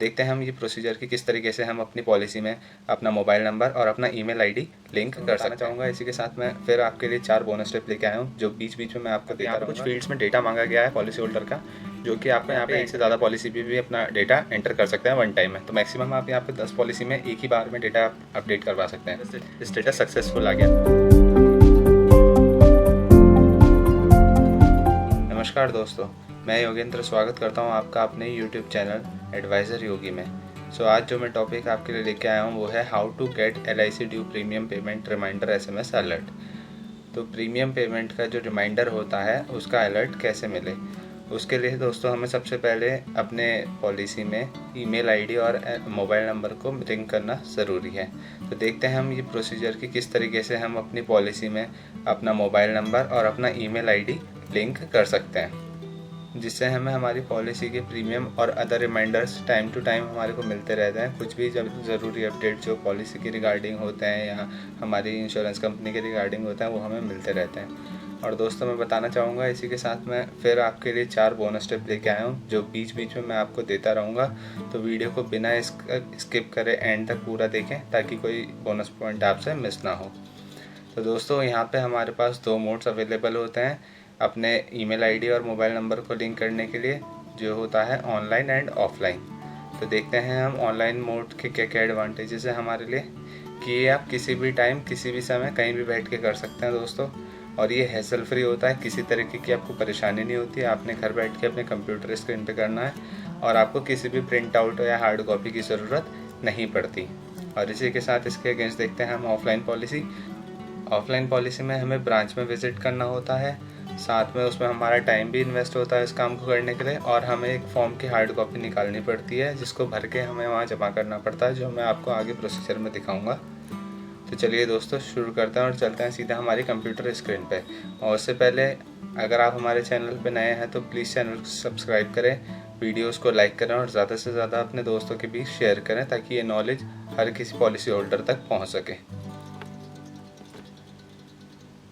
देखते हैं हम ये प्रोसीजर कि किस तरीके से हम अपनी पॉलिसी में अपना मोबाइल नंबर और अपना ईमेल आईडी लिंक कर सकते चाहूँगा। इसी के साथ मैं फिर आपके लिए 4 बोनस टिप लेके आया हूँ, जो बीच बीच में मैं आपको देता रहूँगा। कुछ फील्ड्स में डेटा मांगा गया है पॉलिसी होल्डर का, जो कि आपको यहाँ पे एक से ज़्यादा पॉलिसी भी अपना डेटा एंटर कर सकते हैं वन टाइम में। तो मैक्सिमम आप यहाँ पे 10 पॉलिसी में एक ही बार में डेटा अपडेट करवा सकते हैं। स्टेटस सक्सेसफुल आ गया। नमस्कार दोस्तों, मैं योगेंद्र स्वागत करता हूं आपका अपने YouTube चैनल एडवाइज़र योगी में। आज जो मैं टॉपिक आपके लिए लेके आया हूं वो है how to get LIC due premium payment reminder SMS alert. तो प्रीमियम पेमेंट का जो रिमाइंडर होता है उसका अलर्ट कैसे मिले, उसके लिए दोस्तों हमें सबसे पहले अपने पॉलिसी में ईमेल आईडी और मोबाइल नंबर को लिंक करना ज़रूरी है। तो देखते हैं हम ये प्रोसीजर कि किस तरीके से हम अपनी पॉलिसी में अपना मोबाइल नंबर और अपना ईमेल आईडी लिंक कर सकते हैं, जिससे हमें हमारी पॉलिसी के प्रीमियम और other reminders time to time हमारे को मिलते रहते हैं। कुछ भी जब ज़रूरी अपडेट जो पॉलिसी की रिगार्डिंग होते हैं या हमारी इंश्योरेंस कंपनी के रिगार्डिंग होते हैं वो हमें मिलते रहते हैं। और दोस्तों मैं बताना चाहूँगा, इसी के साथ मैं फिर आपके लिए 4 बोनस टिप लेके आया हूँ, जो बीच बीच में मैं आपको देता रहूँगा। तो वीडियो को बिना स्किप करे एंड तक पूरा देखें ताकि कोई बोनस पॉइंट आपसे मिस ना हो। तो दोस्तों यहाँ पे हमारे पास 2 मोड्स अवेलेबल होते हैं अपने ईमेल आईडी और मोबाइल नंबर को लिंक करने के लिए, जो होता है ऑनलाइन एंड ऑफलाइन। तो देखते हैं हम ऑनलाइन मोड के क्या क्या एडवांटेजेस है हमारे लिए, कि ये आप किसी भी टाइम किसी भी समय कहीं भी बैठ के कर सकते हैं दोस्तों। और ये हैसल फ्री होता है, किसी तरीके की आपको परेशानी नहीं होती है। आपने घर बैठ के अपने कंप्यूटर स्क्रीन पे करना है और आपको किसी भी प्रिंट आउट या हार्ड कॉपी की ज़रूरत नहीं पड़ती। और इसी के साथ इसके अगेंस्ट देखते हैं हम ऑफलाइन पॉलिसी। ऑफलाइन पॉलिसी में हमें ब्रांच में विज़िट करना होता है, साथ में उसमें हमारा टाइम भी इन्वेस्ट होता है इस काम को करने के लिए, और हमें एक फॉर्म की हार्ड कॉपी निकालनी पड़ती है जिसको भर के हमें वहाँ जमा करना पड़ता है, जो मैं आपको आगे प्रोसीजर में दिखाऊंगा। तो चलिए दोस्तों शुरू करते हैं और चलते हैं सीधा हमारी कंप्यूटर स्क्रीन पे। और उससे पहले अगर आप हमारे चैनल पे नए हैं तो प्लीज़ चैनल को सब्सक्राइब करें, वीडियोस को लाइक करें और ज़्यादा से ज़्यादा अपने दोस्तों के बीच शेयर करें ताकि ये नॉलेज हर किसी पॉलिसी होल्डर तक पहुँच सके।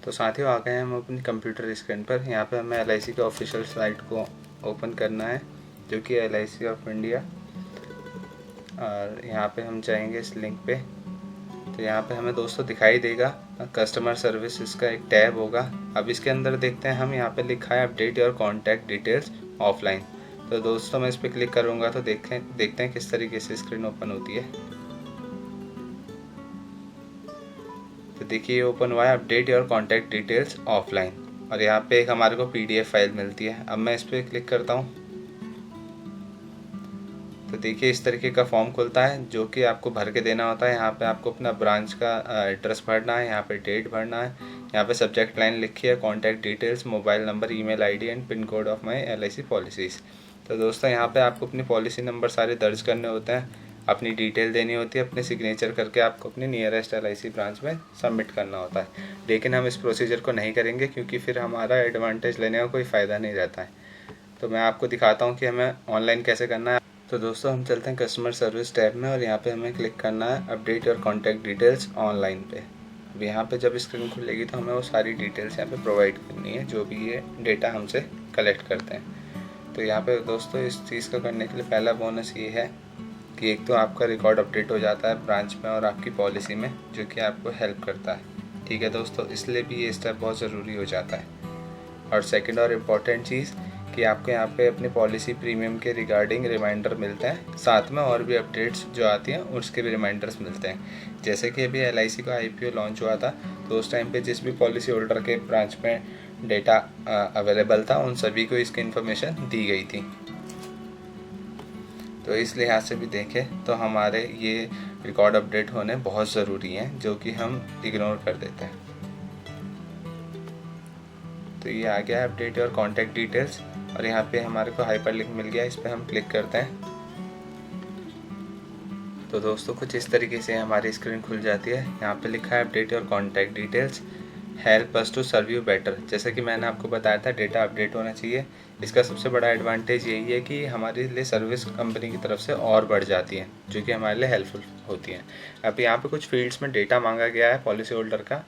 तो साथियों आ गए हैं हम अपनी कंप्यूटर स्क्रीन पर। यहाँ पे हमें LIC के ऑफिशियल साइट को ओपन करना है, जो कि LIC ऑफ इंडिया। और यहाँ पे हम जाएंगे इस लिंक पे। तो यहाँ पे हमें दोस्तों दिखाई देगा कस्टमर सर्विस, इसका एक टैब होगा। अब इसके अंदर देखते हैं हम, यहाँ पे लिखा है update your contact details offline. तो दोस्तों मैं इस पर क्लिक करूँगा तो देखते हैं किस तरीके से स्क्रीन ओपन होती है। तो देखिए ओपन हुआ है update your contact details offline, और यहाँ पे एक हमारे को PDF फाइल मिलती है। अब मैं इस पर क्लिक करता हूँ तो देखिए इस तरीके का फॉर्म खुलता है, जो कि आपको भर के देना होता है। यहाँ पे आपको अपना ब्रांच का एड्रेस भरना है, यहाँ पे डेट भरना है, यहाँ पे सब्जेक्ट लाइन लिखी है contact details, mobile number, email ID and pin code of my LIC policies. तो दोस्तों यहाँ पे आपको अपनी पॉलिसी नंबर सारे दर्ज करने होते हैं, अपनी डिटेल देनी होती है, अपने सिग्नेचर करके आपको अपनी नियरेस्ट LIC ब्रांच में सबमिट करना होता है। लेकिन हम इस प्रोसीजर को नहीं करेंगे क्योंकि फिर हमारा एडवांटेज लेने का कोई फ़ायदा नहीं रहता है। तो मैं आपको दिखाता हूँ कि हमें ऑनलाइन कैसे करना है। तो दोस्तों हम चलते हैं कस्टमर सर्विस टैब में, और यहाँ पे हमें क्लिक करना है update your contact details online पे। अब यहाँ पे जब स्क्रीन खुलेगी तो हमें वो सारी डिटेल्स यहाँ पे प्रोवाइड करनी है, जो भी ये डेटा हमसे कलेक्ट करते हैं। तो यहाँ पे दोस्तों इस चीज़ को करने के लिए पहला बोनस ये है कि एक तो आपका रिकॉर्ड अपडेट हो जाता है ब्रांच में और आपकी पॉलिसी में, जो कि आपको हेल्प करता है। ठीक है दोस्तों, इसलिए भी ये स्टेप बहुत ज़रूरी हो जाता है। और सेकंड और इम्पॉर्टेंट चीज़ कि आपको यहाँ पे अपनी पॉलिसी प्रीमियम के रिगार्डिंग रिमाइंडर मिलते हैं, साथ में और भी अपडेट्स जो आती हैं उसके भी रिमाइंडर्स मिलते हैं। जैसे कि अभी LIC का IPO लॉन्च हुआ था, तो उस टाइम पे जिस भी पॉलिसी होल्डर के ब्रांच में डेटा अवेलेबल था उन सभी को इसकी इन्फॉर्मेशन दी गई थी। तो इस लिहाज से भी देखें तो हमारे ये रिकॉर्ड अपडेट होने बहुत ज़रूरी हैं, जो कि हम इग्नोर कर देते हैं। तो ये आ गया है अपडेट और कॉन्टैक्ट डिटेल्स, और यहाँ पे हमारे को हाइपर लिंक मिल गया, इस पर हम क्लिक करते हैं। तो दोस्तों कुछ इस तरीके से हमारी स्क्रीन खुल जाती है। यहाँ पे लिखा है update your contact details help us to serve you better. जैसे कि मैंने आपको बताया था डेटा अपडेट होना चाहिए। इसका सबसे बड़ा एडवांटेज यही है कि हमारे लिए सर्विस कंपनी की तरफ से और बढ़ जाती है, जो कि हमारे लिए हेल्पफुल होती है। अब यहाँ पे कुछ फील्ड्स में डेटा मांगा गया है पॉलिसी होल्डर का,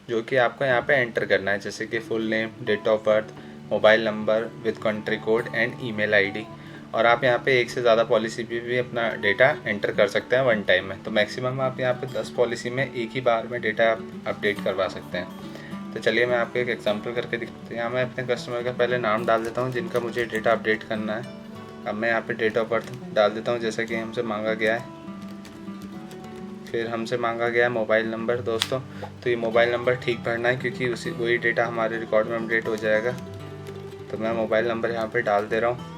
जो कि आपको यहाँ पे एंटर करना है, जैसे कि full name, date of birth, mobile number with country code and email ID. और आप यहाँ पे एक से ज़्यादा पॉलिसी भी अपना डेटा एंटर कर सकते हैं वन टाइम में। तो मैक्सिमम आप यहाँ पे 10 पॉलिसी में एक ही बार में डेटा आप अपडेट करवा सकते हैं। तो चलिए मैं आपको एक एग्जांपल करके दिखाता हूँ। यहाँ मैं अपने कस्टमर का पहले नाम डाल देता हूँ जिनका मुझे डेटा अपडेट करना है। अब मैं यहाँ पे डेट ऑफ बर्थ डाल देता हूँ जैसा कि हमसे मांगा गया है। फिर हमसे मांगा गया है मोबाइल नंबर दोस्तों, तो ये मोबाइल नंबर ठीक भरना है क्योंकि वही डेटा हमारे रिकॉर्ड में अपडेट हो जाएगा। तो मैं मोबाइल नंबर यहाँ पे डाल दे रहा हूँ।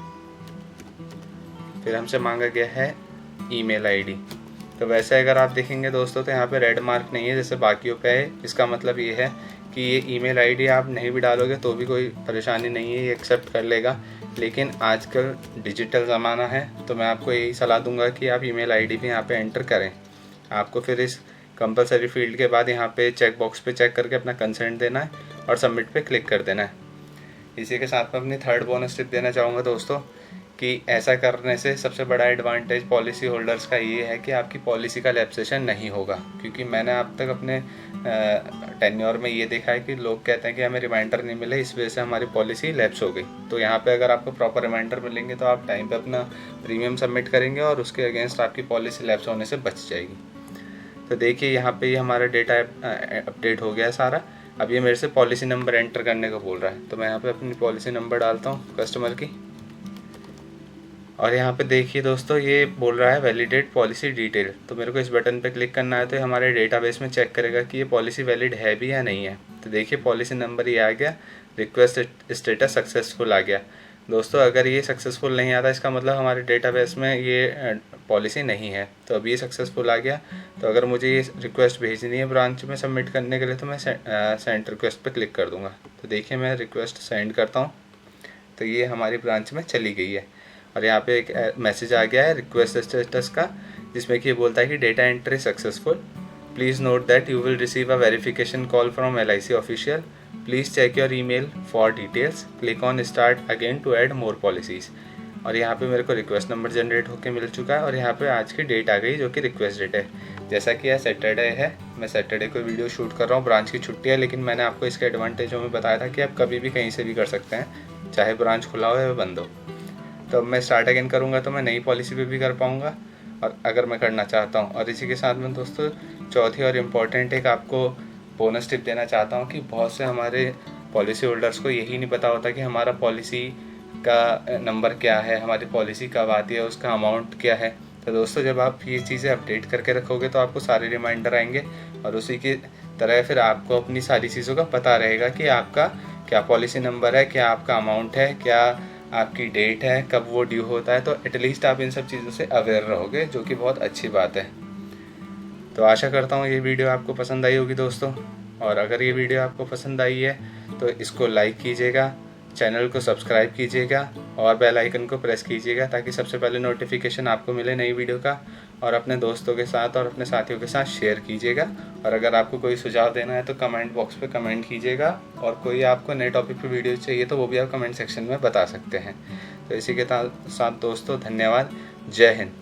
फिर हमसे मांगा गया है ईमेल आईडी। तो वैसे अगर आप देखेंगे दोस्तों तो यहाँ पे रेड मार्क नहीं है जैसे बाकियों पे है। इसका मतलब ये है कि ये ईमेल आईडी आप नहीं भी डालोगे तो भी कोई परेशानी नहीं है, ये एक्सेप्ट कर लेगा। लेकिन आजकल डिजिटल ज़माना है तो मैं आपको यही सलाह दूंगा कि आप ईमेल आईडी भी यहाँ पे एंटर करें। आपको फिर इस कंपलसरी फील्ड के बाद यहाँ पे चेक बॉक्स पे चेक करके अपना कंसेंट देना है और सबमिट पे क्लिक कर देना है। इसी के साथ में अपनी थर्ड बोनस टिप देना चाहूँगा दोस्तों कि ऐसा करने से सबसे बड़ा एडवांटेज पॉलिसी होल्डर्स का ये है कि आपकी पॉलिसी का लैप्सेशन नहीं होगा। क्योंकि मैंने अब तक अपने टेन्योर में ये देखा है कि लोग कहते हैं कि हमें रिमाइंडर नहीं मिले, इस वजह से हमारी पॉलिसी लैप्स हो गई। तो यहाँ पे अगर आपको प्रॉपर रिमाइंडर मिलेंगे तो आप टाइम पे अपना प्रीमियम सबमिट करेंगे और उसके अगेंस्ट आपकी पॉलिसी लैप्स होने से बच जाएगी। तो देखिए यहाँ पे हमारा डेटा अपडेट हो गया है सारा। अब ये मेरे से पॉलिसी नंबर एंटर करने को बोल रहा है, तो मैं यहाँ पे अपनी पॉलिसी नंबर डालता हूँ कस्टमर की। और यहाँ पे देखिए दोस्तों ये बोल रहा है वैलिडेट पॉलिसी डिटेल। तो मेरे को इस बटन पे क्लिक करना है तो हमारे डेटाबेस में चेक करेगा कि ये पॉलिसी वैलिड है भी या नहीं है। तो देखिए पॉलिसी नंबर ये आ गया, रिक्वेस्ट स्टेटस सक्सेसफुल आ गया। दोस्तों अगर ये सक्सेसफुल नहीं आता इसका मतलब हमारे डेटाबेस में ये पॉलिसी नहीं है। तो अभी ये सक्सेसफुल आ गया। तो अगर मुझे ये रिक्वेस्ट भेजनी है ब्रांच में सबमिट करने के लिए तो मैं सेंड रिक्वेस्ट पे क्लिक कर दूंगा। तो देखिए मैं रिक्वेस्ट सेंड करता हूँ तो ये हमारी ब्रांच में चली गई है। और यहाँ पे एक मैसेज आ गया है रिक्वेस्ट स्टेटस का, जिसमें कि ये बोलता है कि data entry successful, please note that you will receive a verification call from LIC official, please check your email for details, click on start again to add more policies. और यहाँ पे मेरे को रिक्वेस्ट नंबर जनरेट होकर मिल चुका है और यहाँ पे आज की डेट आ गई जो कि रिक्वेस्ट डेट है। जैसा कि यह सैटरडे है, मैं सैटरडे को वीडियो शूट कर रहा हूँ, ब्रांच की छुट्टी है, लेकिन मैंने आपको इसके एडवांटेजों में बताया था कि आप कभी भी कहीं से भी कर सकते हैं, चाहे ब्रांच खुला हो या बंद हो। तो अब मैं स्टार्ट अगेन करूँगा तो मैं नई पॉलिसी पे भी कर पाऊँगा और अगर मैं करना चाहता हूँ। और इसी के साथ में दोस्तों चौथी और इम्पॉर्टेंट एक आपको बोनस टिप देना चाहता हूँ कि बहुत से हमारे पॉलिसी होल्डर्स को यही नहीं पता होता कि हमारा पॉलिसी का नंबर क्या है, हमारी पॉलिसी कब आती है, उसका अमाउंट क्या है। तो दोस्तों जब आप ये चीज़ें अपडेट करके रखोगे तो आपको सारे रिमाइंडर आएंगे और उसी की तरह फिर आपको अपनी सारी चीज़ों का पता रहेगा कि आपका क्या पॉलिसी नंबर है, क्या आपका अमाउंट है, क्या आपकी डेट है, कब वो ड्यू होता है। तो एटलीस्ट आप इन सब चीज़ों से अवेयर रहोगे, जो कि बहुत अच्छी बात है। तो आशा करता हूँ ये वीडियो आपको पसंद आई होगी दोस्तों। और अगर ये वीडियो आपको पसंद आई है तो इसको लाइक कीजिएगा, चैनल को सब्सक्राइब कीजिएगा और बेल आइकन को प्रेस कीजिएगा ताकि सबसे पहले नोटिफिकेशन आपको मिले नई वीडियो का। और अपने दोस्तों के साथ और अपने साथियों के साथ शेयर कीजिएगा। और अगर आपको कोई सुझाव देना है तो कमेंट बॉक्स पे कमेंट कीजिएगा और कोई आपको नए टॉपिक पे वीडियो चाहिए तो वो भी आप कमेंट सेक्शन में बता सकते हैं। तो इसी के साथ दोस्तों धन्यवाद, जय हिंद।